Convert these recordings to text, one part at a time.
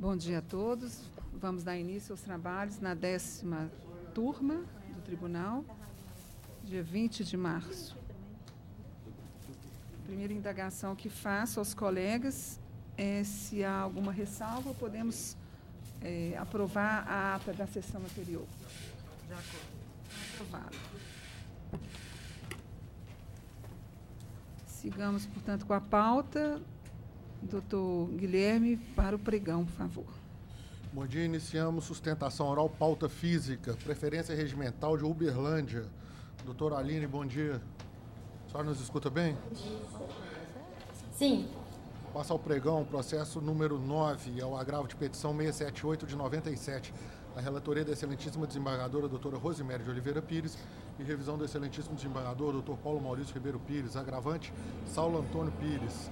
Bom dia a todos. Vamos dar início aos trabalhos na 10ª turma do Tribunal, dia 20 de março. A primeira indagação que faço aos colegas é se há alguma ressalva, podemos aprovar a ata da sessão anterior. De acordo. Aprovado. Sigamos, portanto, com a pauta. Doutor Guilherme, para o pregão, por favor. Bom dia, iniciamos sustentação oral, pauta física, preferência regimental de Uberlândia. Doutora Aline, bom dia. A senhora nos escuta bem? Sim. Passa ao pregão, processo número 9, é o agravo de petição 678 de 97, a relatoria da excelentíssima desembargadora doutora Rosiméria de Oliveira Pires e revisão do excelentíssimo desembargador doutor Paulo Maurício Ribeiro Pires, agravante Saulo Antônio Pires.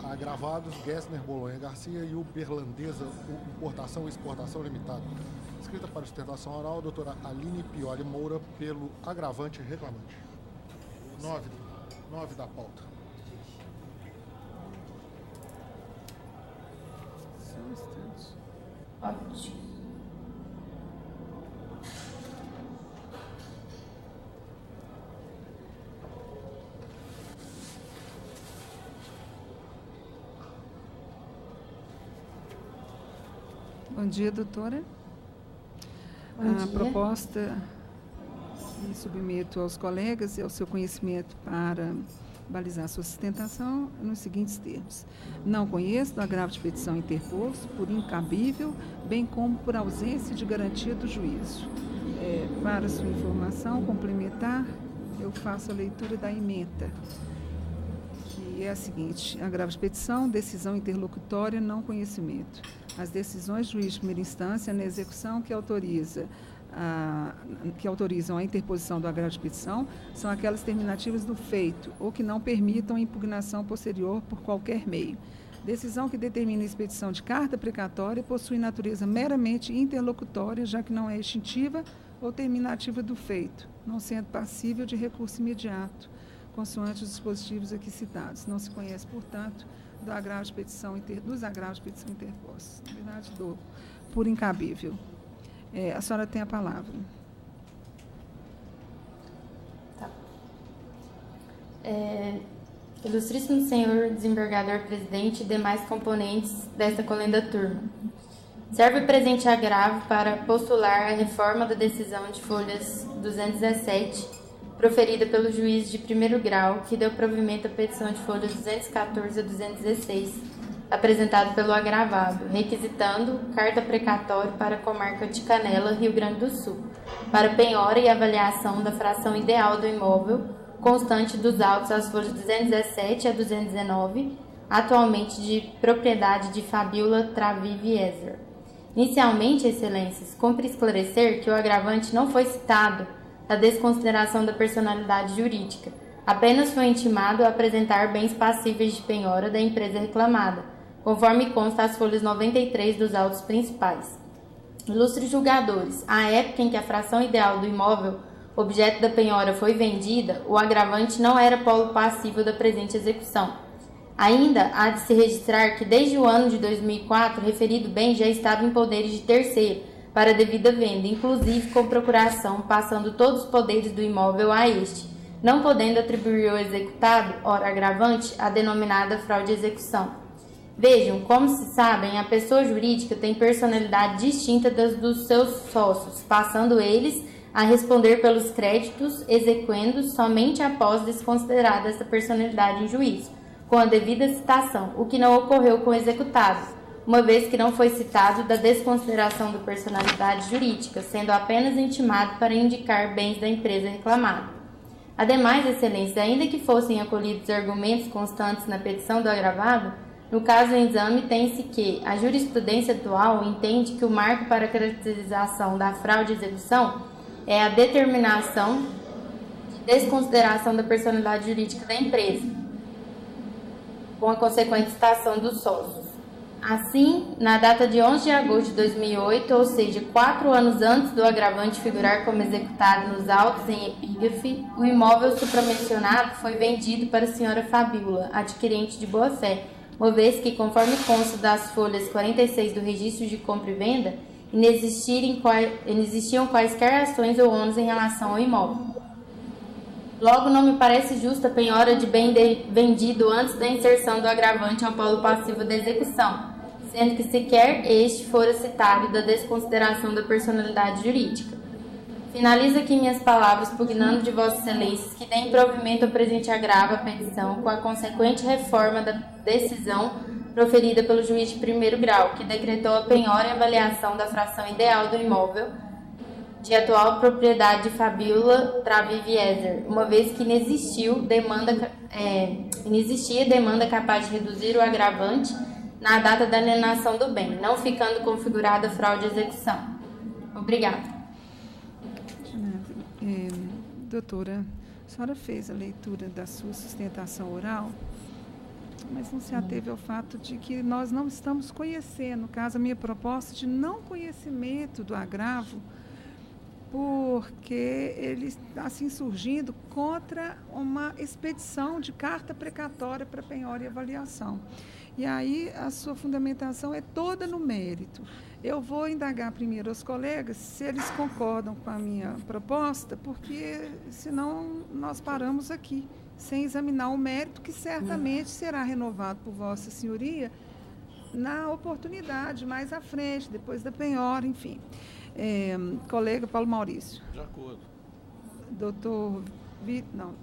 Agravados, Gessner Bolonha Garcia e Uberlandesa Importação e Exportação Limitada. Escrita para sustentação oral, a doutora Aline Pioli Moura, pelo agravante reclamante. 9 da pauta. Só um instante. Ótimo. Bom dia, doutora. A proposta que submeto aos colegas e ao seu conhecimento para balizar sua sustentação nos seguintes termos. Não conheço do agravo de petição interposto por incabível, bem como por ausência de garantia do juízo. Para sua informação complementar, eu faço a leitura da ementa, que é a seguinte: agravo de petição, decisão interlocutória, não conhecimento. As decisões do juiz de primeira instância na execução que autorizam a interposição do agravo de petição são aquelas terminativas do feito ou que não permitam a impugnação posterior por qualquer meio. Decisão que determina a expedição de carta precatória possui natureza meramente interlocutória, já que não é extintiva ou terminativa do feito, não sendo passível de recurso imediato, consoante os dispositivos aqui citados. Não se conhece, portanto, dos agravos de petição interpostos. Na verdade, por incabível. A senhora tem a palavra. Tá. Ilustríssimo senhor desembargador presidente e demais componentes desta colenda turma. Serve o presente agravo para postular a reforma da decisão de folhas 217, proferida pelo juiz de primeiro grau, que deu provimento à petição de folhas 214 a 216, apresentado pelo agravado, requisitando carta precatória para a comarca de Canela, Rio Grande do Sul, para penhora e avaliação da fração ideal do imóvel, constante dos autos às folhas 217 a 219, atualmente de propriedade de Fabiola Travi Vieser. Inicialmente, excelências, cumpre esclarecer que o agravante não foi citado a desconsideração da personalidade jurídica. Apenas foi intimado a apresentar bens passíveis de penhora da empresa reclamada, conforme consta as folhas 93 dos autos principais. Ilustres julgadores, à época em que a fração ideal do imóvel, objeto da penhora, foi vendida, o agravante não era polo passivo da presente execução. Ainda há de se registrar que desde o ano de 2004, o referido bem já estava em poderes de terceiro, para devida venda, inclusive com procuração, passando todos os poderes do imóvel a este, não podendo atribuir ao executado, ora agravante, a denominada fraude de execução. Vejam, como se sabem, a pessoa jurídica tem personalidade distinta das dos seus sócios, passando eles a responder pelos créditos exequendos somente após desconsiderada essa personalidade em juízo, com a devida citação, o que não ocorreu com o executado, uma vez que não foi citado da desconsideração da personalidade jurídica, sendo apenas intimado para indicar bens da empresa reclamada. Ademais, excelências, ainda que fossem acolhidos argumentos constantes na petição do agravado, no caso em exame tem-se que a jurisprudência atual entende que o marco para a caracterização da fraude de execução é a determinação de desconsideração da personalidade jurídica da empresa, com a consequente citação dos sócios. Assim, na data de 11 de agosto de 2008, ou seja, 4 anos antes do agravante figurar como executado nos autos em epígrafe, o imóvel supramencionado foi vendido para a senhora Fabiola, adquirente de boa-fé, uma vez que, conforme consta das folhas 46 do Registro de Compra e Venda, inexistiam quaisquer ações ou ônus em relação ao imóvel. Logo, não me parece justa a penhora de bem vendido antes da inserção do agravante ao polo passivo da execução, sendo que sequer este fora citário da desconsideração da personalidade jurídica. Finalizo aqui minhas palavras pugnando de Vossas Excelências que deem provimento ao presente agravo à petição com a consequente reforma da decisão proferida pelo juiz de primeiro grau, que decretou a penhora e avaliação da fração ideal do imóvel de atual propriedade de Fabiola Travivieser, uma vez que inexistia demanda capaz de reduzir o agravante na data da alienação do bem, não ficando configurada fraude de execução. Obrigada. Doutora, a senhora fez a leitura da sua sustentação oral, mas não se ateve ao fato de que nós não estamos conhecendo, no caso, a minha proposta de não conhecimento do agravo, porque ele está assim surgindo contra uma expedição de carta precatória para penhora e avaliação. E aí a sua fundamentação é toda no mérito. Eu vou indagar primeiro aos colegas se eles concordam com a minha proposta, porque senão nós paramos aqui, sem examinar o mérito, que certamente será renovado por Vossa Senhoria na oportunidade, mais à frente, depois da penhora, enfim. Colega Paulo Maurício. De acordo.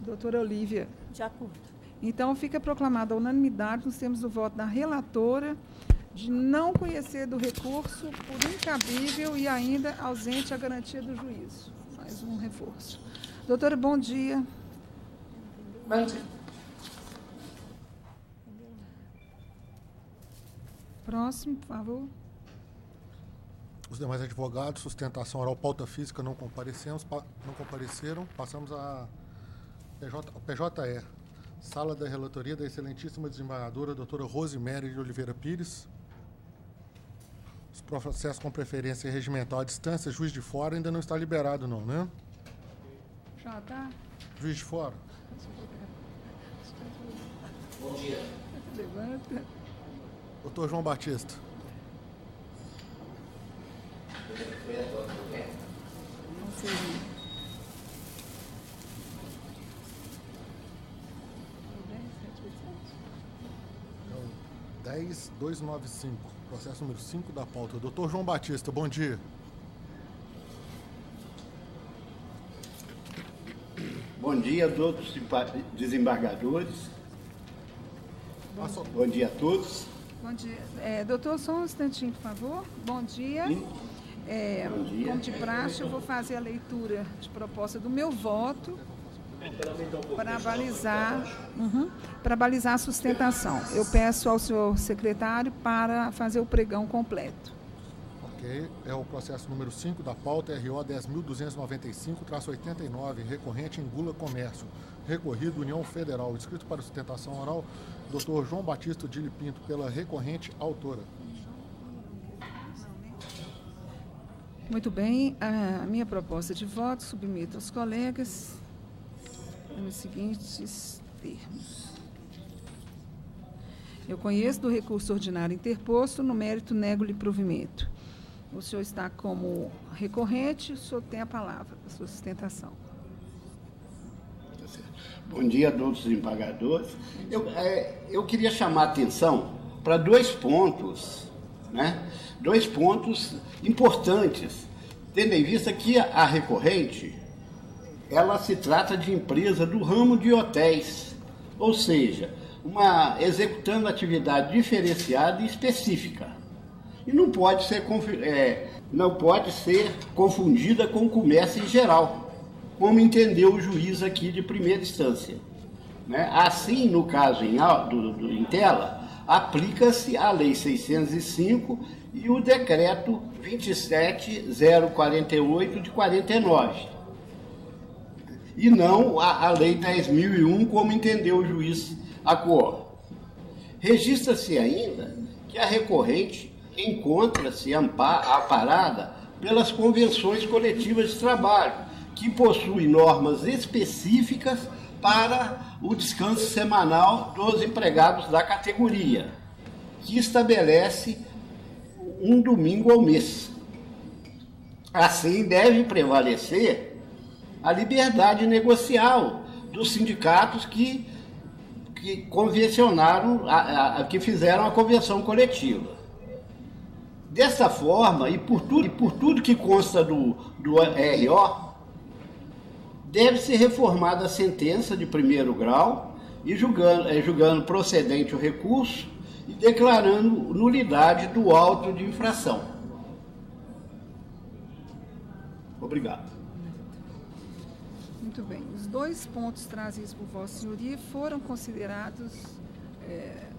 Doutora Olívia. De acordo. Então, fica proclamada a unanimidade nos termos do voto da relatora de não conhecer do recurso por incabível e ainda ausente a garantia do juízo. Mais um reforço. Doutora, bom dia. Bom dia. Próximo, por favor. Os demais advogados, sustentação oral, pauta física, não compareceram. Passamos a PJE. Sala da relatoria da excelentíssima desembargadora, doutora Rosemary de Oliveira Pires. Os processos com preferência regimental à distância, juiz de fora ainda não está liberado não, né? Já está. Juiz de fora. Bom dia. Levanta. Doutor João Batista. Não sei. 10.295, processo número 5 da pauta. Doutor João Batista, bom dia. Bom dia a todos os desembargadores. Bom dia a todos. Bom dia. Doutor, só um instantinho, por favor. Bom dia. Bom dia. Como de praxe, eu vou fazer a leitura de proposta do meu voto para balizar a sustentação. Eu peço ao senhor secretário para fazer o pregão completo. Ok. É o processo número 5 da pauta, RO 10.295-89, recorrente em Gula Comércio. Recorrido União Federal. Inscrito para sustentação oral, doutor João Batista Dili Pinto, pela recorrente autora. Muito bem. A minha proposta de voto submeto aos colegas nos seguintes termos. Eu conheço do recurso ordinário interposto, no mérito nego-lhe provimento. O senhor está como recorrente, o senhor tem a palavra, a sua sustentação. Bom dia a todos os desembargadores. Eu queria chamar a atenção para dois pontos, né? Dois pontos importantes, tendo em vista que a recorrente, ela se trata de empresa do ramo de hotéis, ou seja, executando atividade diferenciada e específica. E não pode ser confundida com o comércio em geral, como entendeu o juiz aqui de primeira instância, né? Assim, no caso em tela, aplica-se a Lei 605 e o Decreto 27.048 de 49. E não a Lei 10.001, como entendeu o juiz acordo. Registra-se ainda que a recorrente encontra-se amparada pelas convenções coletivas de trabalho, que possuem normas específicas para o descanso semanal dos empregados da categoria. que estabelece um domingo ao mês. Assim, deve prevalecer a liberdade negocial dos sindicatos que convencionaram, que fizeram a convenção coletiva. Dessa forma, e por tudo que consta do RO, deve ser reformada a sentença de primeiro grau e julgando procedente o recurso e declarando nulidade do auto de infração. Obrigado. Muito bem. Os 2 pontos trazidos por Vossa Senhoria foram considerados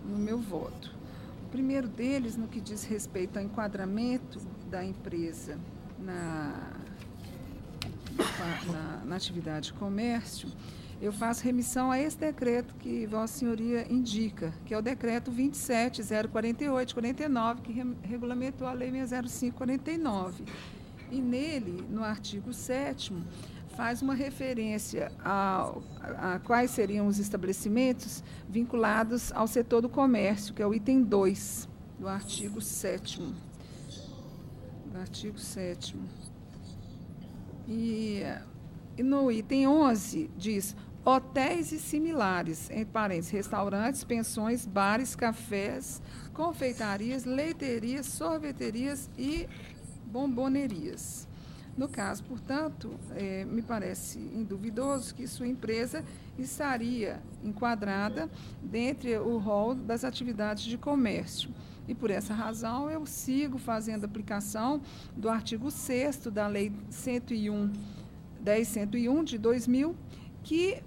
no meu voto. O primeiro deles, no que diz respeito ao enquadramento da empresa na atividade de comércio, eu faço remissão a esse decreto que Vossa Senhoria indica, que é o decreto 27.048/49, que regulamentou a Lei 605/49. E nele, no artigo 7º, faz uma referência a quais seriam os estabelecimentos vinculados ao setor do comércio, que é o item 2 do artigo 7º. E no item 11 diz: hotéis e similares, entre parênteses, restaurantes, pensões, bares, cafés, confeitarias, leitarias, sorveterias e bombonerias. No caso, portanto, me parece induvidoso que sua empresa estaria enquadrada dentre o rol das atividades de comércio. E, por essa razão, eu sigo fazendo aplicação do artigo 6º da Lei 10.101 de 2000, que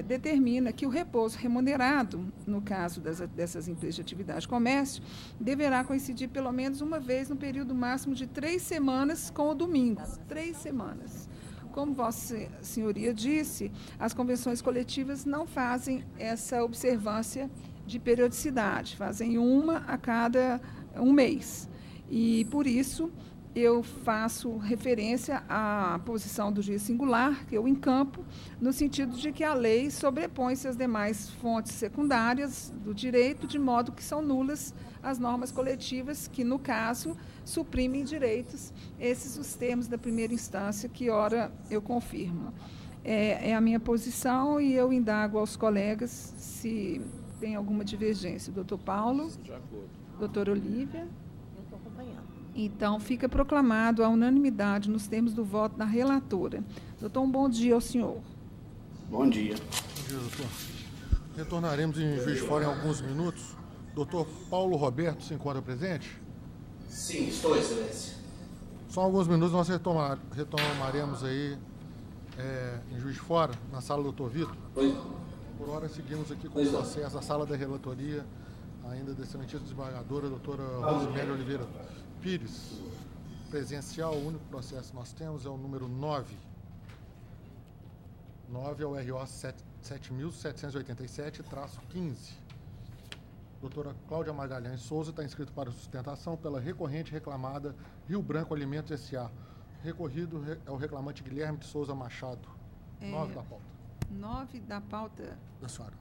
determina que o repouso remunerado, no caso dessas empresas de atividade de comércio, deverá coincidir pelo menos uma vez no período máximo de 3 semanas com o domingo. 3 semanas. Como Vossa Senhoria disse, as convenções coletivas não fazem essa observância de periodicidade, fazem uma a cada um mês. E, por isso, eu faço referência à posição do juiz singular, que eu encampo, no sentido de que a lei sobrepõe-se às demais fontes secundárias do direito, de modo que são nulas as normas coletivas que, no caso, suprimem direitos, esses os termos da primeira instância, que, ora, eu confirmo. É a minha posição e eu indago aos colegas se tem alguma divergência. Doutor Paulo? De acordo. Doutora Olívia? Eu estou acompanhando. Então, fica proclamado a unanimidade nos termos do voto da relatora. Doutor, um bom dia ao senhor. Bom dia. Bom dia, doutor. Retornaremos em Juiz de Fora em alguns minutos. Doutor Paulo Roberto se encontra presente? Sim, estou, excelência. Só alguns minutos nós retomaremos aí em Juiz de Fora, na sala do doutor Vitor. Pois. Por hora, seguimos aqui com o processo, a sala da relatoria, ainda da excelentíssima desembargadora, doutora Rosemary Oliveira Pires. Presencial, o único processo que nós temos é o número 9. 9 é o RO 7.787-15. Doutora Cláudia Magalhães Souza está inscrito para sustentação pela recorrente reclamada Rio Branco Alimentos S.A. Recorrido é o reclamante Guilherme de Souza Machado. 9 da pauta. 9 da pauta. Da senhora.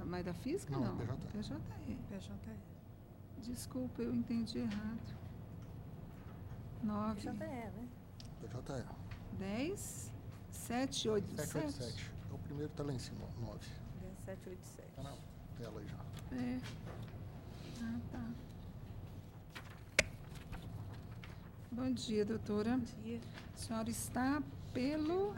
Mas da física, não? PJE. PJE. Desculpa, eu entendi errado. 9. PJE, né? PJE. 10, 787. 787. O primeiro está lá em cima, 9. 787. Está na tela aí já. Tá. Bom dia, doutora. Bom dia. A senhora está pela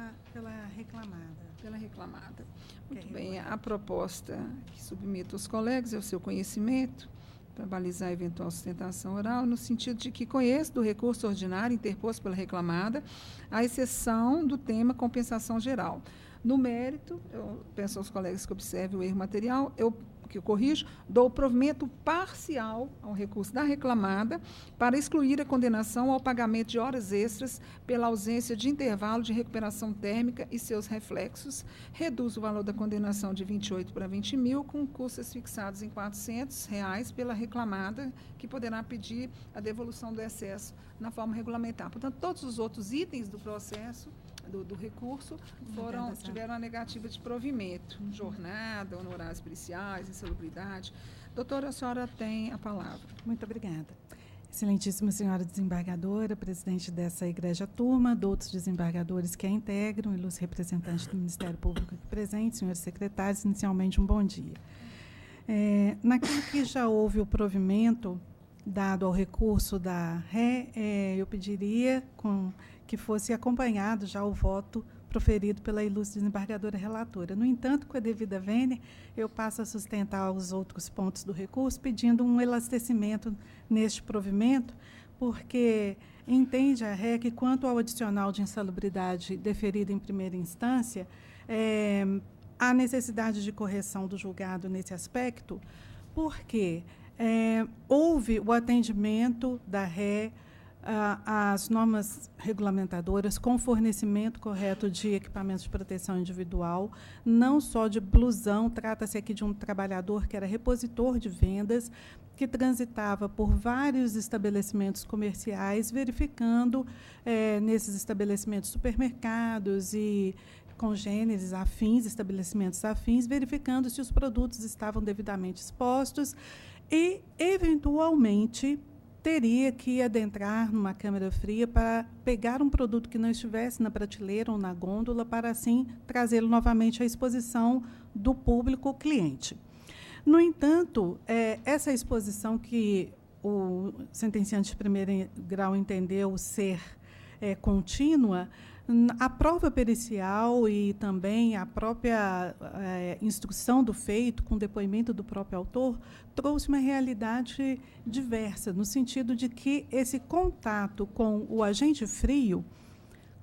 reclamada. Pela reclamada. Muito bem, a proposta que submeto aos colegas é o seu conhecimento para balizar eventual sustentação oral, no sentido de que conheço do recurso ordinário interposto pela reclamada, à exceção do tema compensação geral. No mérito, eu peço aos colegas que observem o erro material, que eu corrijo, dou provimento parcial ao recurso da reclamada para excluir a condenação ao pagamento de horas extras pela ausência de intervalo de recuperação térmica e seus reflexos, reduz o valor da condenação de 28 para 20 mil, com custas fixados em R$ 400 pela reclamada, que poderá pedir a devolução do excesso na forma regulamentar. Portanto, todos os outros itens do processo, do recurso, tiveram a negativa de provimento, jornada, honorários periciais, insalubridade. Doutora, a senhora tem a palavra. Muito obrigada. Excelentíssima senhora desembargadora, presidente dessa egrégia turma, outros desembargadores que a integram, ilustres representantes do Ministério Público aqui presentes, senhores secretários, inicialmente um bom dia. Naquilo que já houve o provimento dado ao recurso da Ré, eu pediria que fosse acompanhado já o voto proferido pela ilustre desembargadora relatora. No entanto, com a devida vênia, eu passo a sustentar os outros pontos do recurso, pedindo um elastecimento neste provimento, porque entende a Ré que, quanto ao adicional de insalubridade deferido em primeira instância, há necessidade de correção do julgado nesse aspecto, porque houve o atendimento da Ré às normas regulamentadoras com fornecimento correto de equipamentos de proteção individual, não só de blusão, trata-se aqui de um trabalhador que era repositor de vendas, que transitava por vários estabelecimentos comerciais, verificando nesses estabelecimentos supermercados e congêneres afins, estabelecimentos afins, verificando se os produtos estavam devidamente expostos e, eventualmente, teria que adentrar numa câmara fria para pegar um produto que não estivesse na prateleira ou na gôndola, para, assim, trazê-lo novamente à exposição do público cliente. No entanto, essa exposição que o sentenciante de primeiro grau entendeu ser contínua, a prova pericial e também a própria instrução do feito, com depoimento do próprio autor, trouxe uma realidade diversa, no sentido de que esse contato com o agente frio,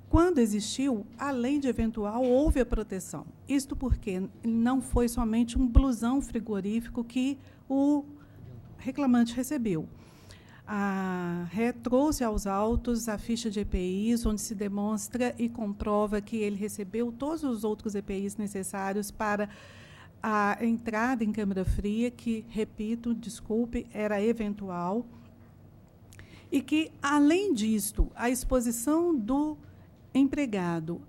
quando existiu, além de eventual, houve a proteção. Isto porque não foi somente um blusão frigorífico que o reclamante recebeu. A Ré trouxe aos autos a ficha de EPIs, onde se demonstra e comprova que ele recebeu todos os outros EPIs necessários para a entrada em câmara fria, que, repito, desculpe, era eventual, e que, além disto, a exposição do empregado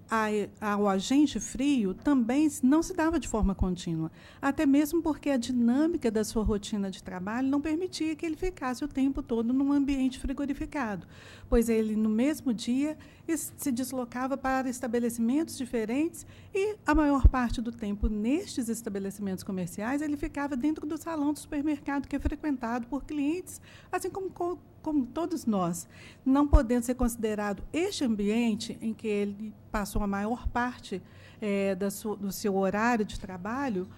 ao agente frio também não se dava de forma contínua, até mesmo porque a dinâmica da sua rotina de trabalho não permitia que ele ficasse o tempo todo num ambiente frigorificado, pois ele, no mesmo dia, se deslocava para estabelecimentos diferentes e, a maior parte do tempo, nestes estabelecimentos comerciais, ele ficava dentro do salão do supermercado, que é frequentado por clientes, assim como todos nós, não podendo ser considerado este ambiente em que ele passou a maior parte do seu horário de trabalho,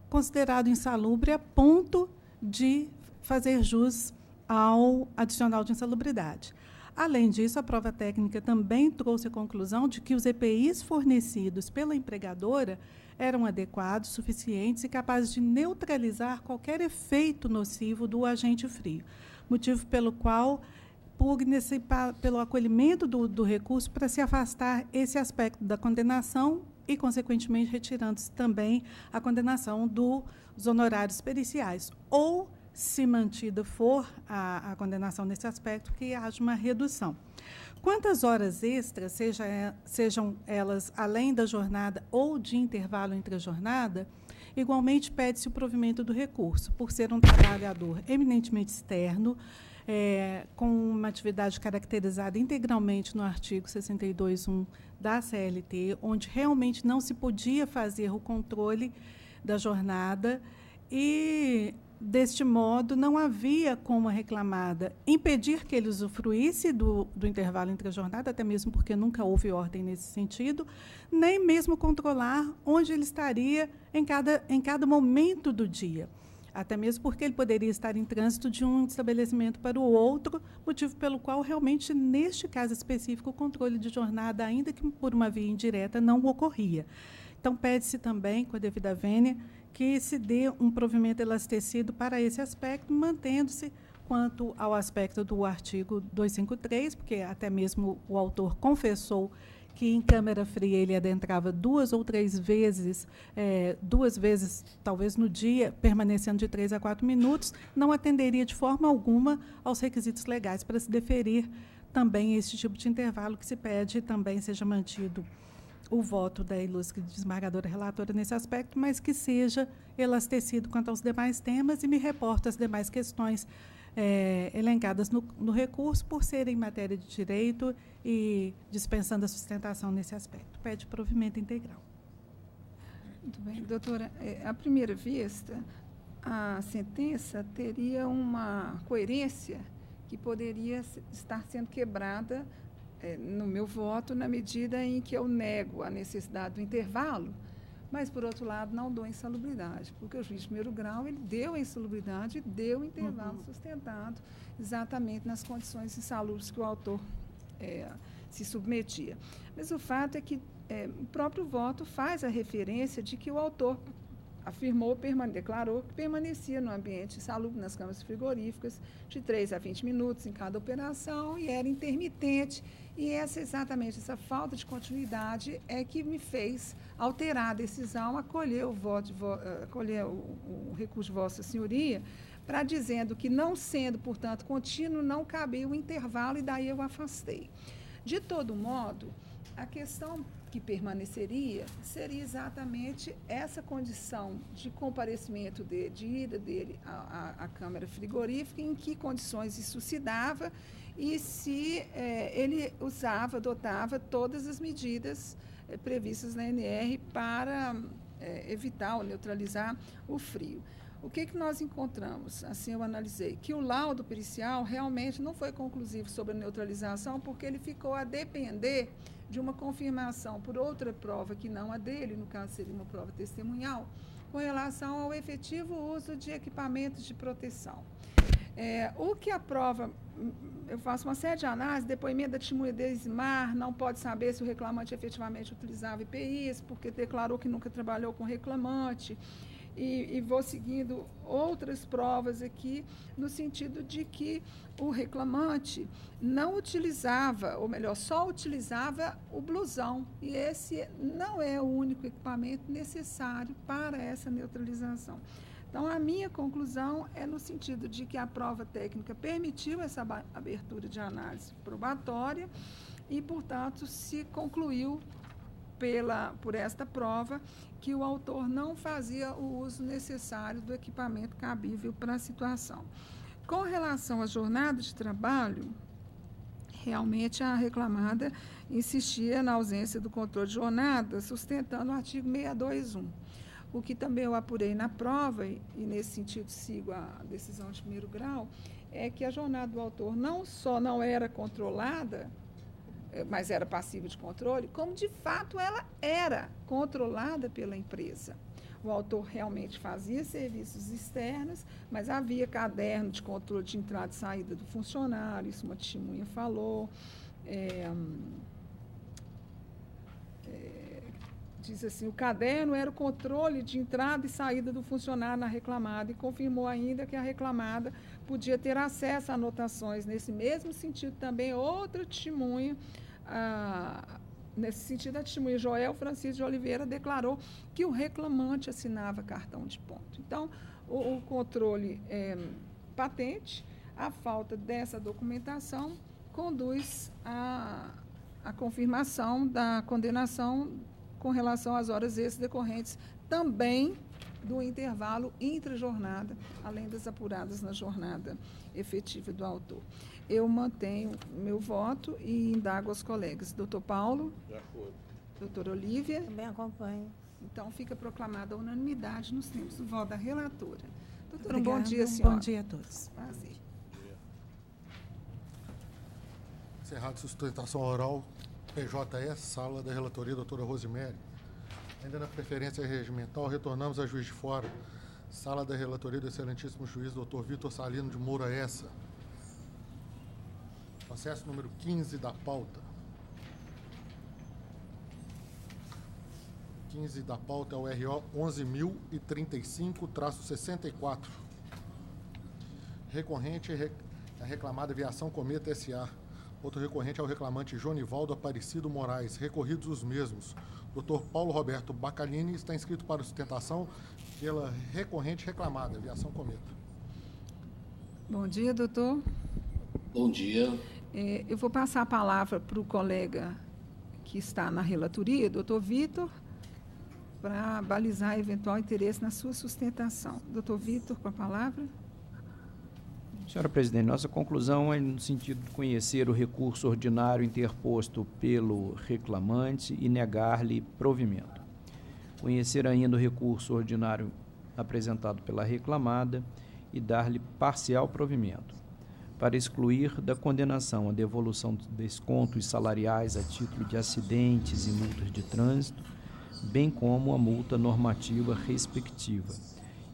considerado insalubre a ponto de fazer jus ao adicional de insalubridade. Além disso, a prova técnica também trouxe a conclusão de que os EPIs fornecidos pela empregadora eram adequados, suficientes e capazes de neutralizar qualquer efeito nocivo do agente frio, motivo pelo qual pugna-se pelo acolhimento do recurso para se afastar esse aspecto da condenação e, consequentemente, retirando-se também a condenação dos honorários periciais, ou, se mantida for a condenação nesse aspecto, que haja uma redução. Quantas horas extras, sejam elas além da jornada ou de intervalo entre a jornada, igualmente pede-se o provimento do recurso, por ser um trabalhador eminentemente externo, com uma atividade caracterizada integralmente no artigo 62.1 da CLT, onde realmente não se podia fazer o controle da jornada e, deste modo, não havia como a reclamada impedir que ele usufruísse do intervalo entre a jornada, até mesmo porque nunca houve ordem nesse sentido, nem mesmo controlar onde ele estaria em cada momento do dia, até mesmo porque ele poderia estar em trânsito de um estabelecimento para o outro, motivo pelo qual, realmente, neste caso específico, o controle de jornada, ainda que por uma via indireta, não ocorria. Então, pede-se também, com a devida vênia, que se dê um provimento elastecido para esse aspecto, mantendo-se quanto ao aspecto do artigo 253, porque até mesmo o autor confessou que em câmara fria ele adentrava 2 ou 3 vezes, 2 vezes, talvez no dia, permanecendo de 3 a 4 minutos, não atenderia de forma alguma aos requisitos legais para se deferir também este tipo de intervalo que se pede também seja mantido o voto da ilustre desembargadora relatora nesse aspecto, mas que seja elastecido quanto aos demais temas e me reporto às demais questões elencadas no recurso, por serem matéria de direito e dispensando a sustentação nesse aspecto. Pede provimento integral. Muito bem, doutora. À primeira vista, a sentença teria uma coerência que poderia estar sendo quebrada no meu voto, na medida em que eu nego a necessidade do intervalo, mas, por outro lado, não dou insalubridade, porque o juiz de primeiro grau ele deu a insalubridade e deu o intervalo sustentado exatamente nas condições insalubres que o autor se submetia. Mas o fato é que o próprio voto faz a referência de que o autor declarou que permanecia no ambiente insalubre nas câmaras frigoríficas de 3 a 20 minutos em cada operação e era intermitente. E exatamente essa falta de continuidade é que me fez alterar a decisão, acolher o recurso de Vossa Senhoria, para dizendo que, não sendo, portanto, contínuo, não cabia o intervalo e daí eu afastei. De todo modo, a questão que permaneceria seria exatamente essa condição de comparecimento de ida dele à Câmara Frigorífica, em que condições isso se dava e se ele adotava todas as medidas previstas na NR para evitar ou neutralizar o frio. O que nós encontramos? Assim eu analisei, que o laudo pericial realmente não foi conclusivo sobre a neutralização, porque ele ficou a depender de uma confirmação por outra prova que não a dele, no caso seria uma prova testemunhal, com relação ao efetivo uso de equipamentos de proteção. O que a prova, eu faço uma série de análises, depoimento da testemunha de Ismar, não pode saber se o reclamante efetivamente utilizava EPIs, porque declarou que nunca trabalhou com reclamante, e vou seguindo outras provas aqui, no sentido de que o reclamante não utilizava, ou melhor, só utilizava o blusão, e esse não é o único equipamento necessário para essa neutralização. Então, a minha conclusão é no sentido de que a prova técnica permitiu essa abertura de análise probatória e, portanto, se concluiu por esta prova que o autor não fazia o uso necessário do equipamento cabível para a situação. Com relação à jornada de trabalho, realmente a reclamada insistia na ausência do controle de jornada, sustentando o artigo 621. O que também eu apurei na prova, e nesse sentido sigo a decisão de primeiro grau, é que a jornada do autor não só não era controlada, mas era passível de controle, como de fato ela era controlada pela empresa. O autor realmente fazia serviços externos, mas havia caderno de controle de entrada e saída do funcionário, isso uma testemunha falou. Diz assim, o caderno era o controle de entrada e saída do funcionário na reclamada e confirmou ainda que a reclamada podia ter acesso a anotações. Nesse mesmo sentido, também outra testemunha, nesse sentido, a testemunha Joel Francisco de Oliveira declarou que o reclamante assinava cartão de ponto. Então, o controle patente, a falta dessa documentação conduz à confirmação da condenação com relação às horas extras decorrentes também do intervalo intra-jornada, além das apuradas na jornada efetiva do autor. Eu mantenho meu voto e indago aos colegas. Doutor Paulo? De acordo. Doutora Olívia? Também acompanho. Então, fica proclamada a unanimidade nos termos do voto da relatora. Doutora, Obrigada, um bom dia, senhora. Bom dia a todos. Prazer. Encerrada a sustentação oral, PJE, sala da relatoria, doutora Rosemary. Ainda na preferência regimental, retornamos a Juiz de Fora, sala da relatoria do excelentíssimo juiz, doutor Vitor Salino de Moura Essa. Processo número 15 da pauta. 15 da pauta é o RO 11.035-64. Recorrente é a reclamada Aviação Cometa S.A. Outro recorrente é o reclamante Jonivaldo Aparecido Moraes. Recorridos os mesmos. Dr. Paulo Roberto Bacalini está inscrito para sustentação pela recorrente reclamada, Aviação Cometa. Bom dia, doutor. Bom dia. Eu vou passar a palavra para o colega que está na relatoria, doutor Vitor, para balizar eventual interesse na sua sustentação. Doutor Vitor, com a palavra. Senhora presidente, nossa conclusão é no sentido de conhecer o recurso ordinário interposto pelo reclamante e negar-lhe provimento. Conhecer ainda o recurso ordinário apresentado pela reclamada e dar-lhe parcial provimento, para excluir da condenação a devolução de descontos salariais a título de acidentes e multas de trânsito, bem como a multa normativa respectiva,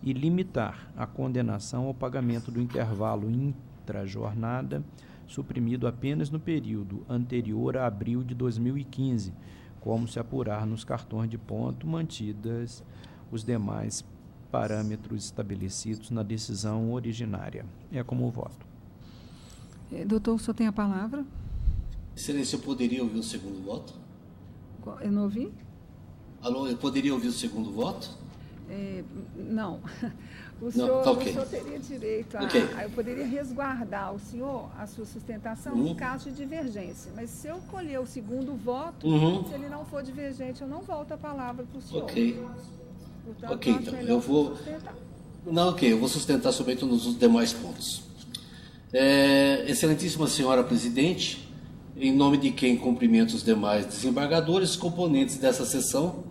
e limitar a condenação ao pagamento do intervalo intrajornada, suprimido apenas no período anterior a abril de 2015, como se apurar nos cartões de ponto, mantidas os demais parâmetros estabelecidos na decisão originária. É como voto. Doutor, o senhor tem a palavra? Excelência, eu poderia ouvir o segundo voto? Eu não ouvi? Alô, eu poderia ouvir o segundo voto? Não. O senhor teria direito a... Eu poderia resguardar o senhor, a sua sustentação, em caso de divergência. Mas se eu colher o segundo voto, se ele não for divergente, eu não volto a palavra para o senhor. Portanto, então, eu vou... sustentar. Eu vou sustentar somente nos demais pontos. Excelentíssima senhora presidente, em nome de quem cumprimento os demais desembargadores, componentes dessa sessão,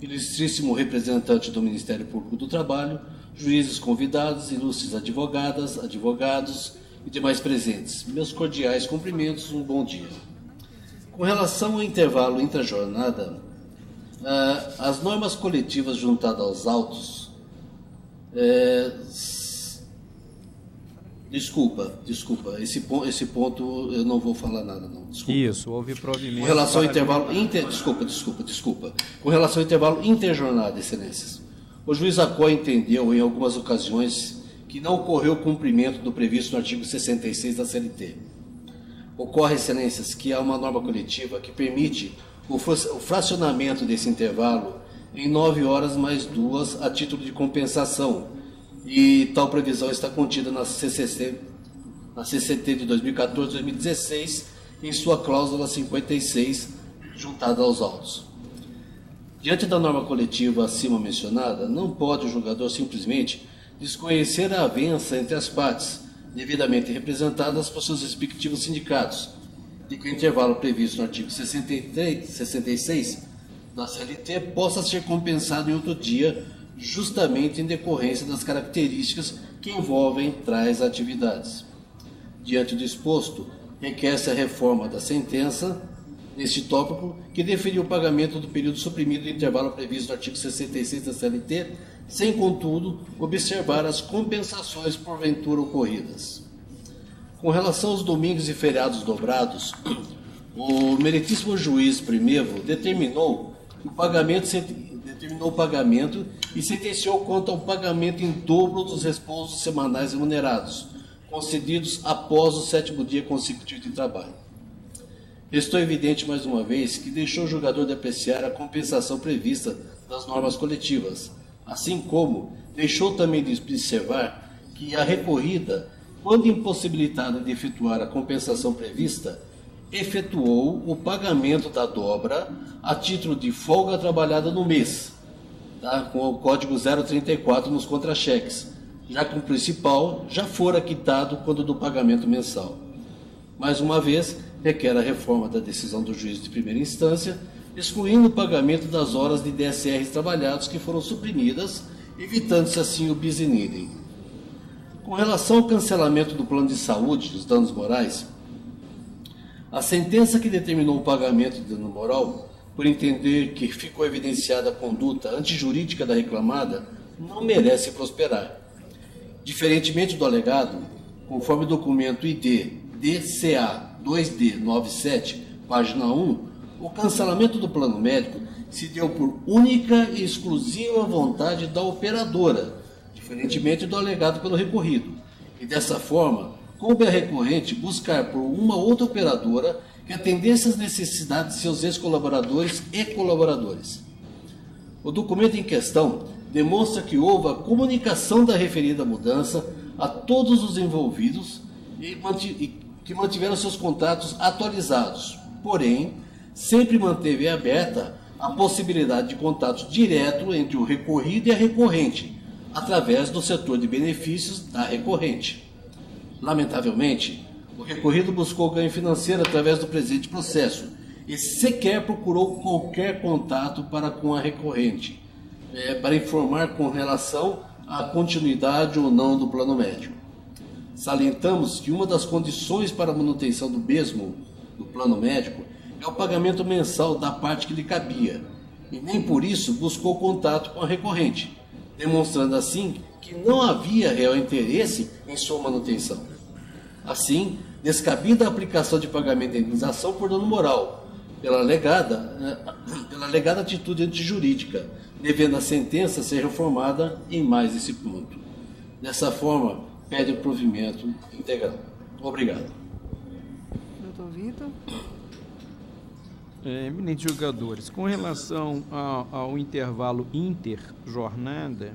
ilustríssimo representante do Ministério Público do Trabalho, juízes convidados, ilustres advogadas, advogados e demais presentes. Meus cordiais cumprimentos, um bom dia. Com relação ao intervalo intrajornada, as normas coletivas juntadas aos autos... Desculpa, esse ponto eu não vou falar nada, não. Desculpa. Isso, houve provimento. Com relação ao intervalo... Desculpa. Com relação ao intervalo interjornada, excelências, o juiz Acó entendeu, em algumas ocasiões, que não ocorreu o cumprimento do previsto no artigo 66 da CLT. Ocorre, excelências, que há uma norma coletiva que permite o fracionamento desse intervalo em 9 horas mais 2 a título de compensação, e tal previsão está contida na CCT de 2014-2016, em sua cláusula 56, juntada aos autos. Diante da norma coletiva acima mencionada, não pode o julgador simplesmente desconhecer a avença entre as partes, devidamente representadas por seus respectivos sindicatos, de que o intervalo previsto no artigo 66 da CLT possa ser compensado em outro dia, justamente em decorrência das características que envolvem tais atividades. Diante do exposto, requer-se a reforma da sentença neste tópico, que deferiu o pagamento do período suprimido do intervalo previsto no artigo 66 da CLT, sem, contudo, observar as compensações porventura ocorridas. Com relação aos domingos e feriados dobrados, o meritíssimo juiz Primevo determinou o pagamento e sentenciou quanto ao pagamento em dobro dos repousos semanais remunerados, concedidos após o 7º dia consecutivo de trabalho. Restou evidente mais uma vez que deixou o julgador de apreciar a compensação prevista das normas coletivas, assim como deixou também de observar que a recorrida, quando impossibilitada de efetuar a compensação prevista, efetuou o pagamento da dobra a título de folga trabalhada no mês, com o código 034 nos contra-cheques, já que o principal já fora quitado quando do pagamento mensal. Mais uma vez, requer a reforma da decisão do juiz de primeira instância, excluindo o pagamento das horas de DSRs trabalhados que foram suprimidas, evitando-se assim o bis in idem. Com relação ao cancelamento do plano de saúde dos danos morais, a sentença que determinou o pagamento de dano moral, por entender que ficou evidenciada a conduta antijurídica da reclamada, não merece prosperar. Diferentemente do alegado, conforme o documento ID DCA 2D97, página 1, o cancelamento do plano médico se deu por única e exclusiva vontade da operadora, diferentemente do alegado pelo recorrido, e dessa forma, coube a recorrente buscar por uma outra operadora que atendesse às necessidades de seus ex-colaboradores e colaboradores. O documento em questão demonstra que houve a comunicação da referida mudança a todos os envolvidos e que mantiveram seus contratos atualizados, porém, sempre manteve aberta a possibilidade de contato direto entre o recorrido e a recorrente, através do setor de benefícios da recorrente. Lamentavelmente, o recorrido buscou ganho financeiro através do presente processo e sequer procurou qualquer contato para com a recorrente, para informar com relação à continuidade ou não do plano médico. Salientamos que uma das condições para a manutenção do mesmo, do plano médico, é o pagamento mensal da parte que lhe cabia, e nem por isso buscou contato com a recorrente, demonstrando assim que não havia real interesse em sua manutenção. Assim, descabida a aplicação de pagamento de indenização por dano moral, pela alegada atitude antijurídica, devendo a sentença ser reformada em mais esse ponto. Dessa forma, pede o provimento integral. Obrigado. Doutor Vitor. Eminentes julgadores, com relação ao intervalo interjornada,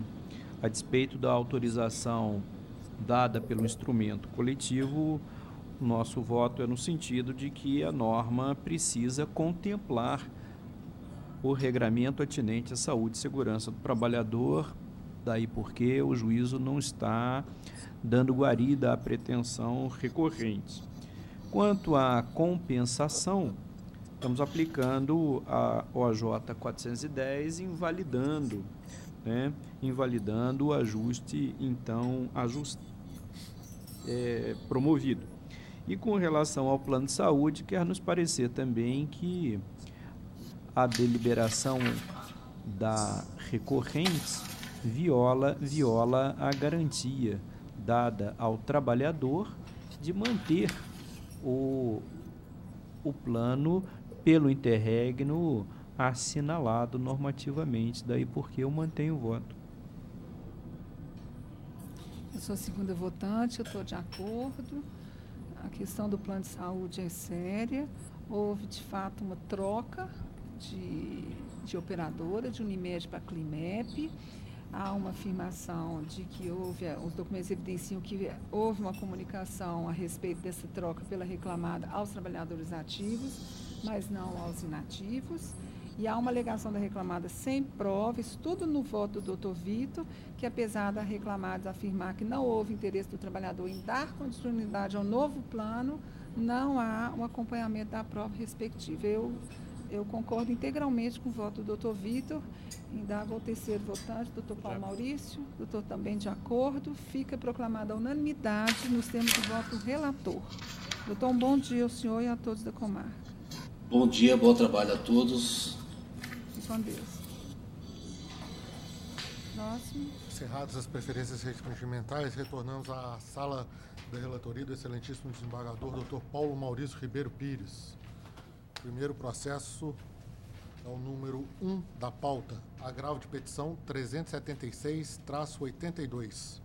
a despeito da autorização dada pelo instrumento coletivo, o nosso voto é no sentido de que a norma precisa contemplar o regramento atinente à saúde e segurança do trabalhador, daí porque o juízo não está dando guarida à pretensão recorrente. Quanto à compensação, estamos aplicando a OJ 410, invalidando o ajuste, promovido. E com relação ao plano de saúde, quer nos parecer também que a deliberação da recorrente viola a garantia dada ao trabalhador de manter o plano pelo interregno assinalado normativamente, daí porque eu mantenho o voto. Eu sou a segunda votante, eu estou de acordo. A questão do plano de saúde é séria. Houve, de fato, uma troca de operadora, de Unimed para a Climep. Há uma afirmação de que os documentos evidenciam que houve uma comunicação a respeito dessa troca pela reclamada aos trabalhadores ativos, mas não aos inativos. E há uma alegação da reclamada sem prova, isso tudo no voto do doutor Vitor, que apesar da reclamada afirmar que não houve interesse do trabalhador em dar continuidade ao novo plano, não há um acompanhamento da prova respectiva. Eu concordo integralmente com o voto do doutor Vitor, indago ao terceiro votante, doutor Paulo Maurício, doutor também de acordo, fica proclamada a unanimidade nos termos do voto do relator. Doutor, um bom dia ao senhor e a todos da comarca. Bom dia, bom trabalho a todos. E com Deus. Próximo. Encerradas as preferências regimentais, retornamos à sala da relatoria do excelentíssimo desembargador doutor Paulo Maurício Ribeiro Pires. Primeiro processo é o número 1 da pauta, agravo de petição 376-82.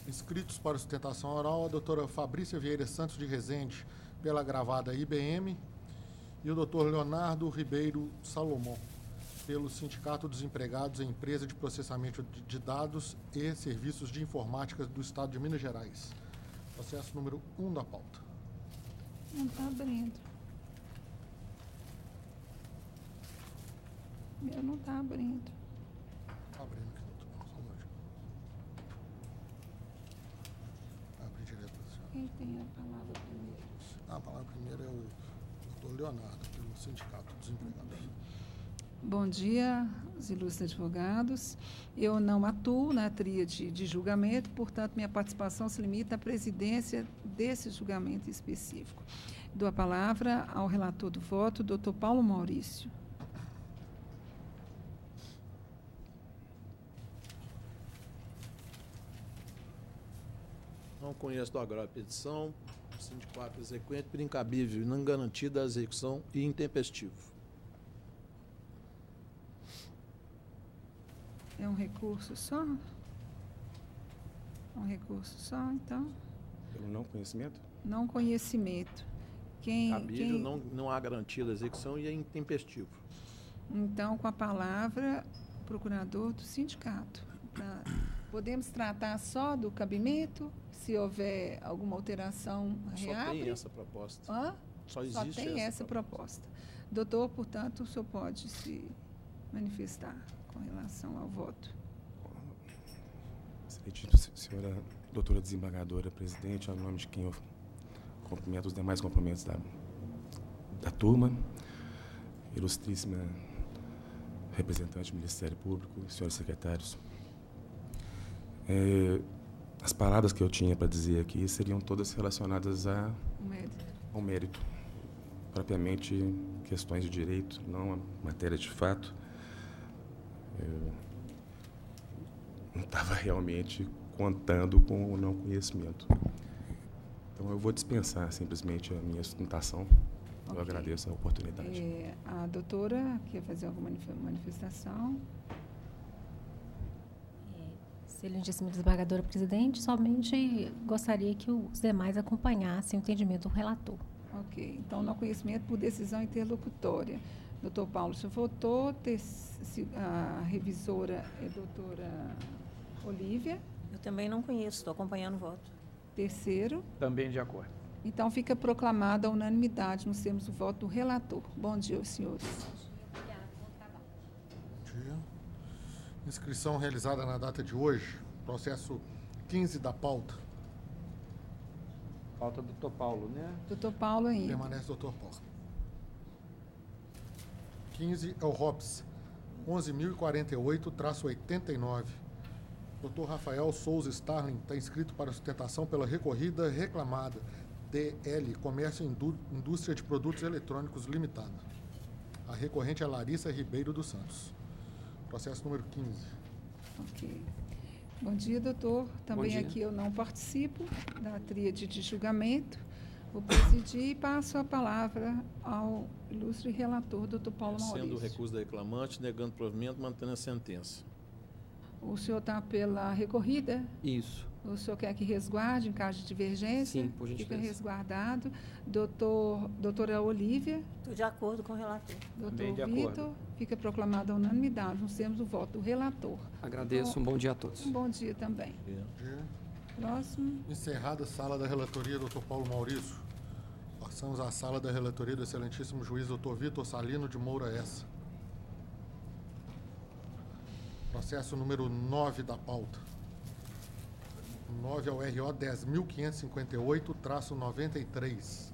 Inscritos para sustentação oral, a doutora Fabrícia Vieira Santos de Rezende, pela gravada IBM, e o doutor Leonardo Ribeiro Salomão, pelo Sindicato dos Empregados em Empresa de Processamento de Dados e Serviços de Informática do Estado de Minas Gerais. Processo número 1 da pauta. Não está abrindo. Meu não está abrindo. Está abrindo aqui, doutor. Só um minuto. Abre direto para o senhor. Quem tem a palavra primeiro? A palavra primeiro é o doutor Leonardo, pelo Sindicato dos Empregados. Bom dia, os ilustres advogados. Eu não atuo na tríade de julgamento, portanto, minha participação se limita à presidência desse julgamento específico. Dou a palavra ao relator do voto, doutor Paulo Maurício. Não conheço do agravo de petição, sindicato exequente por incabível, não garantida a execução e intempestivo. É um recurso só? Um recurso só, então? Pelo não conhecimento? Não conhecimento. Cabível, não há garantia da execução e é intempestivo. Então, com a palavra, procurador do sindicato. Podemos tratar só do cabimento? Se houver alguma alteração, reabre? Só tem essa proposta. Hã? Só Só existe tem essa proposta. Doutor, portanto, o senhor pode se manifestar com relação ao voto. Excelentíssima senhora doutora desembargadora presidente, ao nome de quem eu cumprimento os demais cumprimentos da turma, ilustríssima representante do Ministério Público, senhores secretários. As palavras que eu tinha para dizer aqui seriam todas relacionadas ao mérito, propriamente questões de direito, não a matéria de fato. Eu não estava realmente contando com o não conhecimento. Então, eu vou dispensar simplesmente a minha sustentação. Okay. Eu agradeço a oportunidade. A doutora quer fazer alguma manifestação? Excelentíssima desembargadora presidente, somente gostaria que os demais acompanhassem o entendimento do relator. Ok. Então, não conhecimento por decisão interlocutória. Doutor Paulo, o senhor votou, a revisora é doutora Olívia. Eu também não conheço, estou acompanhando o voto. Terceiro. Também de acordo. Então, fica proclamada a unanimidade nos termos do voto do relator. Bom dia, senhores. Obrigada, bom trabalho. Bom dia. Inscrição realizada na data de hoje, processo 15 da pauta. Pauta do doutor Paulo, né? Doutor Paulo ainda. Permanece doutor Paulo. 15 é o ROPS 11.048-89. Dr. Rafael Souza Starling está inscrito para sustentação pela recorrida reclamada DL Comércio e Indústria de Produtos Eletrônicos Limitada. A recorrente é Larissa Ribeiro dos Santos. Processo número 15. Ok. Bom dia, doutor. Também aqui eu não participo da tríade de julgamento. Vou presidir e passo a palavra ao ilustre relator, doutor Paulo Maurício. Sendo o recurso da reclamante, negando provimento, mantendo a sentença. O senhor está pela recorrida? Isso. O senhor quer que resguarde em caso de divergência? Sim, por gentileza. Fica resguardado. Doutora Olívia? Estou de acordo com o relator. Doutor Vitor? Fica proclamada a unanimidade. Nós temos o voto do relator. Agradeço. Um bom dia a todos. Um bom dia também. Bom dia. Próximo. Encerrada a sala da relatoria, doutor Paulo Maurício. Passamos à sala da relatoria do excelentíssimo juiz doutor Vitor Salino de Moura Essa. Processo número 9 da pauta. 9 é o RO 10.558-93.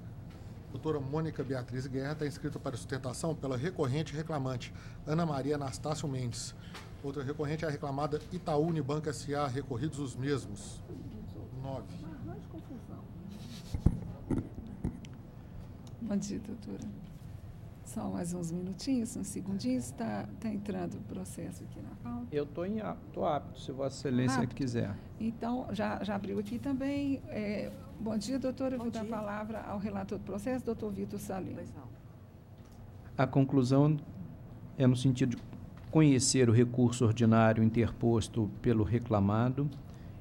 Doutora Mônica Beatriz Guerra está inscrita para sustentação pela recorrente reclamante Ana Maria Anastácio Mendes. Outra recorrente é a reclamada Itaú Unibanco S.A., recorridos os mesmos. 9. Bom dia, doutora. Só mais uns minutinhos, uns segundinhos. Está entrando o processo aqui na pauta? Eu estou apto, se Vossa Excelência quiser. Então, já abriu aqui também. Bom dia, doutora. Eu vou dar a palavra ao relator do processo, doutor Vitor Salino. Pois não. A conclusão é no sentido de conhecer o recurso ordinário interposto pelo reclamado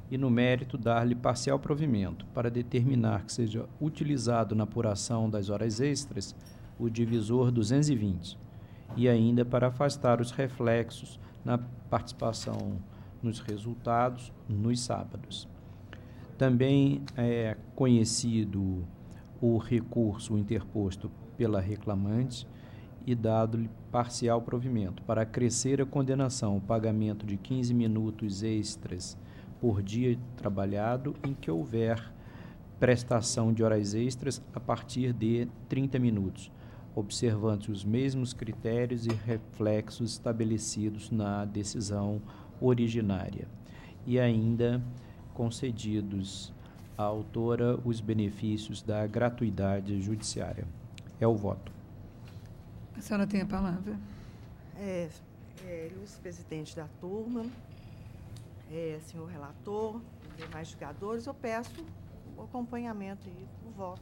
e, no mérito, dar-lhe parcial provimento para determinar que seja utilizado na apuração das horas extras o divisor 220 e ainda para afastar os reflexos na participação nos resultados nos sábados. Também é conhecido o recurso interposto pela reclamante e dado-lhe parcial provimento para acrescer a condenação o pagamento de 15 minutos extras por dia trabalhado em que houver prestação de horas extras a partir de 30 minutos, observando os mesmos critérios e reflexos estabelecidos na decisão originária. E ainda concedidos à autora os benefícios da gratuidade judiciária. É o voto. A senhora tem a palavra. Ilustre presidente da turma, senhor relator, demais julgadores, eu peço o acompanhamento aí do voto.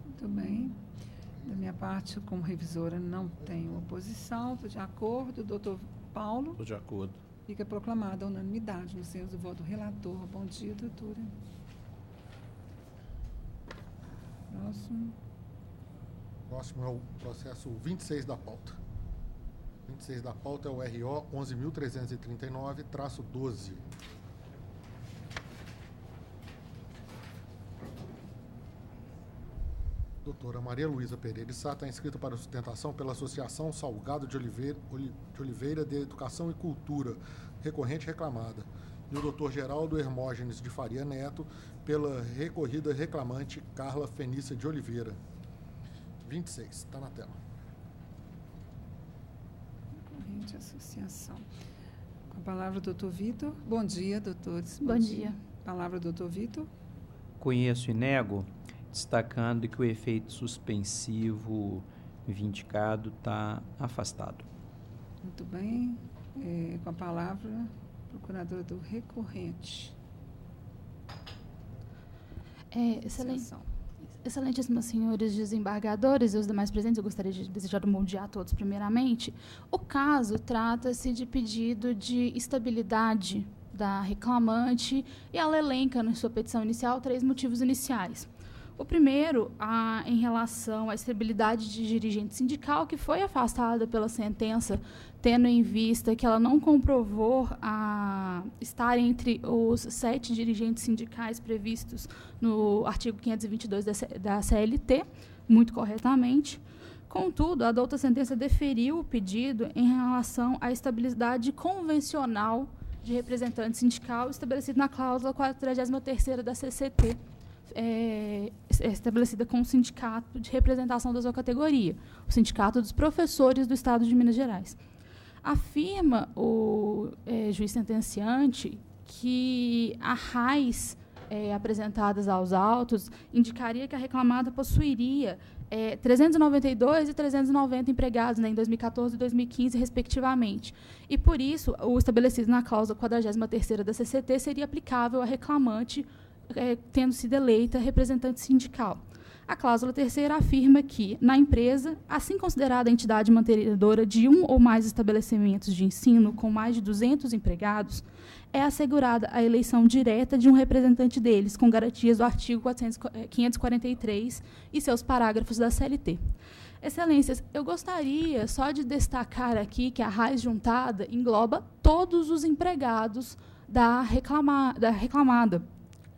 Muito bem. Da minha parte, como revisora, não tenho oposição. Estou de acordo. Doutor Paulo? Estou de acordo. Fica proclamada a unanimidade nos termos do voto do relator. Bom dia, doutora. Próximo. Próximo é o processo 26 da pauta. 26 da pauta é o RO 11.339-12. Doutora Maria Luísa Pereira Sá está inscrita para sustentação pela Associação Salgado de Oliveira de Educação e Cultura, recorrente reclamada. E o doutor Geraldo Hermógenes de Faria Neto, pela recorrida reclamante Carla Fenícia de Oliveira. 26, está na tela. Recorrente associação. Com a palavra o doutor Vitor. Bom dia, doutores. Bom dia. Palavra do doutor Vitor. Conheço e nego, destacando que o efeito suspensivo vindicado está afastado. Muito bem. Com a palavra, procuradora do recorrente. Excelentíssimos senhores desembargadores e os demais presentes, eu gostaria de desejar um bom dia a todos, primeiramente. O caso trata-se de pedido de estabilidade da reclamante e ela elenca na sua petição inicial 3 motivos iniciais. O primeiro, em relação à estabilidade de dirigente sindical, que foi afastada pela sentença, tendo em vista que ela não comprovou estar entre os 7 dirigentes sindicais previstos no artigo 522 da CLT, muito corretamente. Contudo, a douta sentença deferiu o pedido em relação à estabilidade convencional de representante sindical estabelecido na cláusula 43ª da CCT, estabelecida com o Sindicato de Representação da sua categoria, o Sindicato dos Professores do Estado de Minas Gerais. Afirma o juiz sentenciante que a RAIs apresentadas aos autos indicaria que a reclamada possuiria 392 e 390 empregados, né, em 2014 e 2015, respectivamente. E, por isso, o estabelecido na cláusula 43ª da CCT seria aplicável à reclamante, tendo sido eleita representante sindical. A cláusula 3ª afirma que, na empresa, assim considerada a entidade mantenedora de um ou mais estabelecimentos de ensino com mais de 200 empregados, é assegurada a eleição direta de um representante deles, com garantias do artigo 543 e seus parágrafos da CLT. Excelências, eu gostaria só de destacar aqui que a RAIS juntada engloba todos os empregados da reclamada,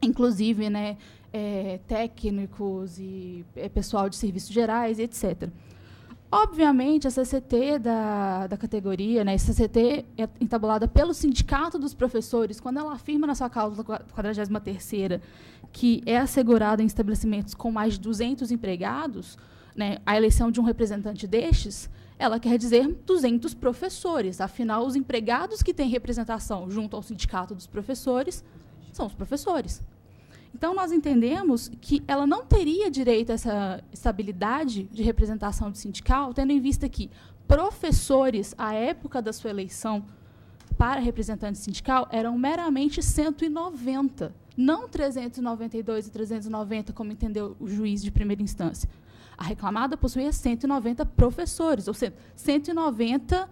inclusive, né, técnicos e pessoal de serviços gerais, etc. Obviamente, a CCT da categoria, né, a CCT é entabulada pelo Sindicato dos Professores, quando ela afirma na sua cláusula 43ª que é assegurada em estabelecimentos com mais de 200 empregados, né, a eleição de um representante destes, ela quer dizer 200 professores. Afinal, os empregados que têm representação junto ao Sindicato dos Professores são os professores. Então, nós entendemos que ela não teria direito a essa estabilidade de representação de sindical, tendo em vista que professores, à época da sua eleição para representante sindical, eram meramente 190, não 392 e 390, como entendeu o juiz de primeira instância. A reclamada possuía 190 professores, ou seja, 190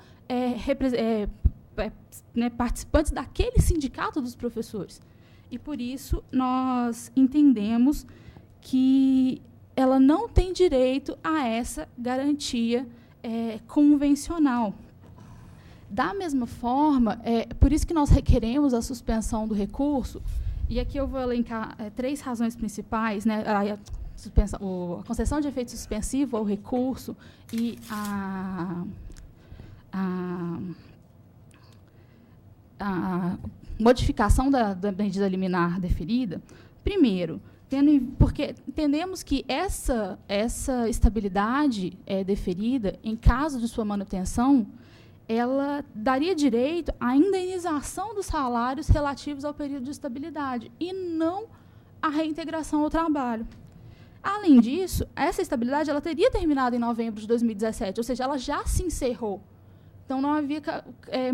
participantes daquele sindicato dos professores. E, por isso, nós entendemos que ela não tem direito a essa garantia convencional. Da mesma forma, por isso que nós requeremos a suspensão do recurso, e aqui eu vou elencar 3 razões principais, né, a concessão de efeito suspensivo ao recurso e a modificação da medida liminar deferida. Primeiro, porque entendemos que essa estabilidade deferida, em caso de sua manutenção, ela daria direito à indenização dos salários relativos ao período de estabilidade e não à reintegração ao trabalho. Além disso, essa estabilidade ela teria terminado em novembro de 2017, ou seja, ela já se encerrou. Então, não havia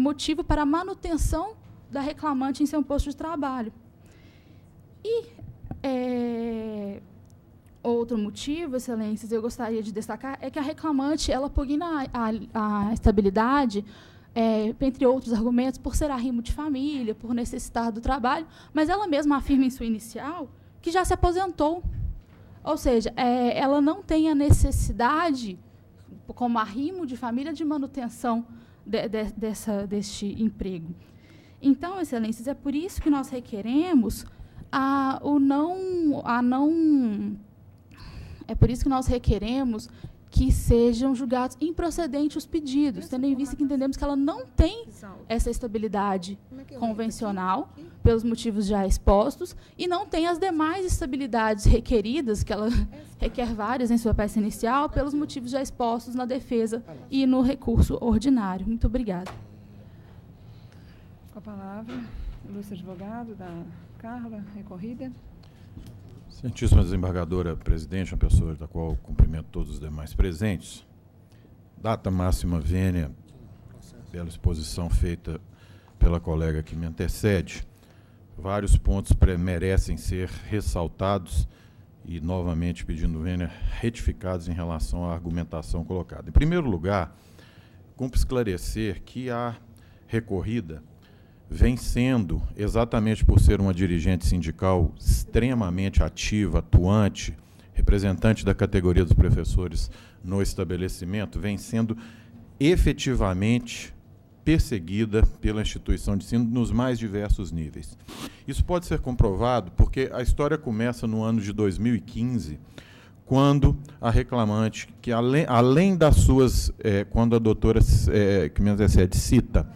motivo para a manutenção da reclamante em seu posto de trabalho. E outro motivo, excelências, eu gostaria de destacar, é que a reclamante ela pugna a estabilidade, entre outros argumentos, por ser arrimo de família, por necessitar do trabalho, mas ela mesma afirma em sua inicial que já se aposentou. Ou seja, ela não tem a necessidade, como arrimo de família, de manutenção deste emprego. Então, excelências, é por isso que nós requeremos É por isso que nós requeremos que sejam julgados improcedentes os pedidos, tendo em vista que entendemos que ela não tem essa estabilidade convencional, pelos motivos já expostos, e não tem as demais estabilidades requeridas, que ela requer várias em sua peça inicial, pelos motivos já expostos na defesa e no recurso ordinário. Muito obrigada. Com a palavra, ilustre advogado da Carla, recorrida. Excelentíssima desembargadora presidente, uma pessoa da qual cumprimento todos os demais presentes, data máxima vênia, pela exposição feita pela colega que me antecede, vários pontos merecem ser ressaltados e, novamente, pedindo vênia, retificados em relação à argumentação colocada. Em primeiro lugar, cumpre esclarecer que a recorrida vem sendo, exatamente por ser uma dirigente sindical extremamente ativa, atuante, representante da categoria dos professores no estabelecimento, vem sendo efetivamente perseguida pela instituição de ensino nos mais diversos níveis. Isso pode ser comprovado porque a história começa no ano de 2015, quando a reclamante, que além das suas, quando a doutora que me antecede cita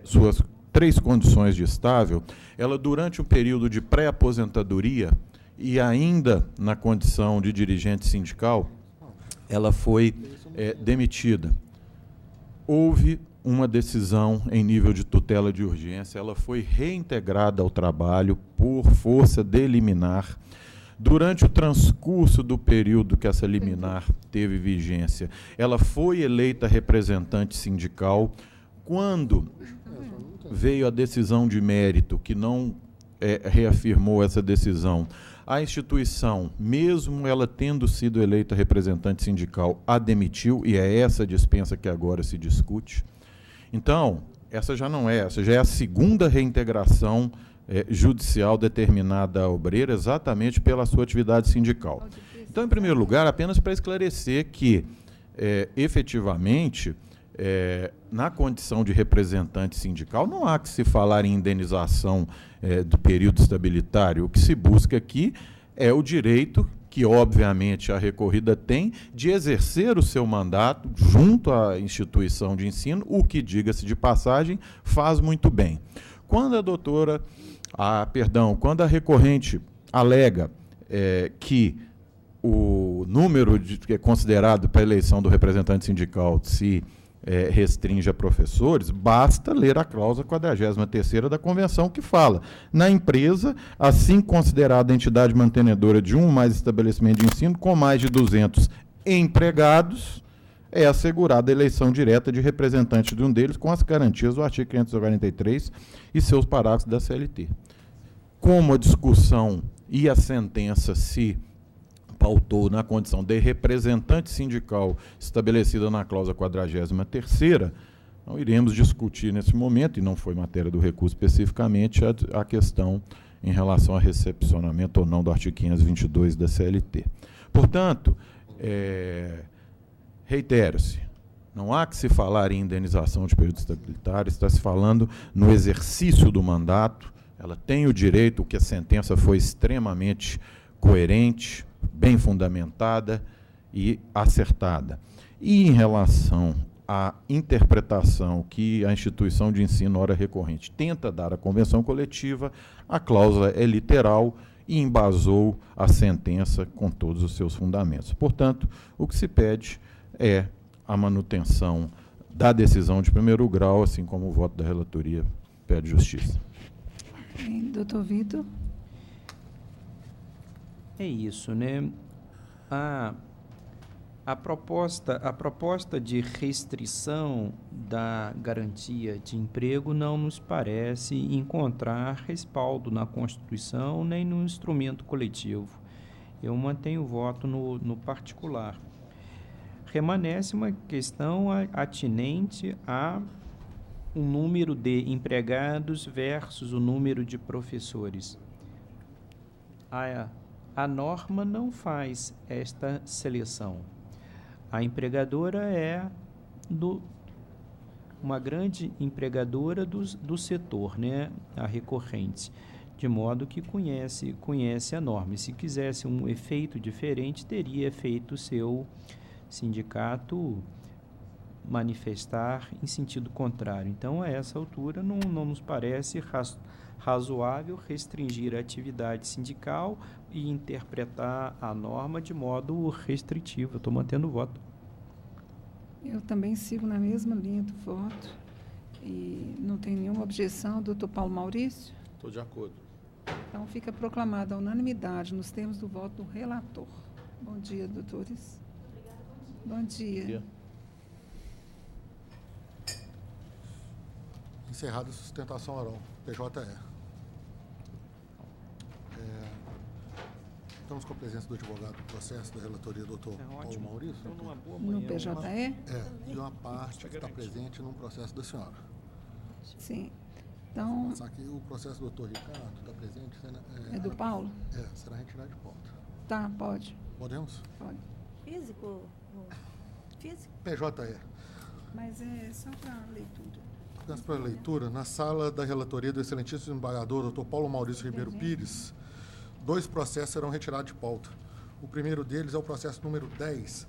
suas 3 condições de estável, ela, durante um período de pré-aposentadoria e ainda na condição de dirigente sindical, ela foi demitida. Houve uma decisão em nível de tutela de urgência, ela foi reintegrada ao trabalho por força de liminar. Durante o transcurso do período que essa liminar teve vigência, ela foi eleita representante sindical. Quando veio a decisão de mérito, que não reafirmou essa decisão, a instituição, mesmo ela tendo sido eleita representante sindical, a demitiu, e é essa dispensa que agora se discute. Então, essa já não é, essa já é a segunda reintegração judicial determinada à obreira, exatamente pela sua atividade sindical. Então, em primeiro lugar, apenas para esclarecer que, efetivamente, na condição de representante sindical, não há que se falar em indenização do período estabilitário. O que se busca aqui é o direito, que obviamente a recorrida tem, de exercer o seu mandato junto à instituição de ensino, o que, diga-se de passagem, faz muito bem. Quando quando a recorrente alega que o número que é considerado para a eleição do representante sindical se restringe a professores, basta ler a cláusula 43ª da Convenção, que fala: na empresa, assim considerada entidade mantenedora de um ou mais estabelecimentos de ensino com mais de 200 empregados, é assegurada a eleição direta de representante de um deles com as garantias do artigo 543 e seus parágrafos da CLT. Como a discussão e a sentença se pautou na condição de representante sindical estabelecida na cláusula 43ª, não iremos discutir nesse momento, e não foi matéria do recurso especificamente, a questão em relação a recepcionamento ou não do artigo 522 da CLT. Portanto, reitero-se, não há que se falar em indenização de período estabilitário, está se falando no exercício do mandato. Ela tem o direito, que a sentença foi extremamente coerente, bem fundamentada e acertada. E em relação à interpretação que a instituição de ensino hora recorrente tenta dar à convenção coletiva, a cláusula é literal e embasou a sentença com todos os seus fundamentos. Portanto, o que se pede é a manutenção da decisão de primeiro grau, assim como o voto da relatoria pede justiça. Doutor Vitor. É isso, né? A proposta de restrição da garantia de emprego não nos parece encontrar respaldo na Constituição nem no instrumento coletivo. Eu mantenho o voto no particular. Remanesce uma questão atinente a o número de empregados versus o número de professores. A norma não faz esta seleção. A empregadora é uma grande empregadora do setor, né, a recorrente. de modo que conhece a norma. E se quisesse um efeito diferente, teria feito o seu sindicato manifestar em sentido contrário. Então, a essa altura, não nos parece razoável restringir a atividade sindical e interpretar a norma de modo restritivo. Eu estou mantendo o voto. Eu também sigo na mesma linha do voto e não tem nenhuma objeção. Doutor Paulo Maurício? Estou de acordo. Então, fica proclamada a unanimidade nos termos do voto do relator. Bom dia, doutores. Bom dia. Bom dia. Encerrada a sustentação oral. PJE. Estamos com a presença do advogado do processo da relatoria, doutor Paulo Maurício. No PJE? E uma parte que está presente no processo da senhora. Sim. Então... Só que o processo do doutor Ricardo está presente... É do Paulo? Será retirado de pauta. Tá, pode. Podemos? Pode. Físico? Físico? PJE. Mas é só para leitura. Para a leitura, na sala da relatoria do excelentíssimo desembargador, doutor Paulo Maurício Ribeiro Pires, 2 processos serão retirados de pauta. O primeiro deles é o processo número 10,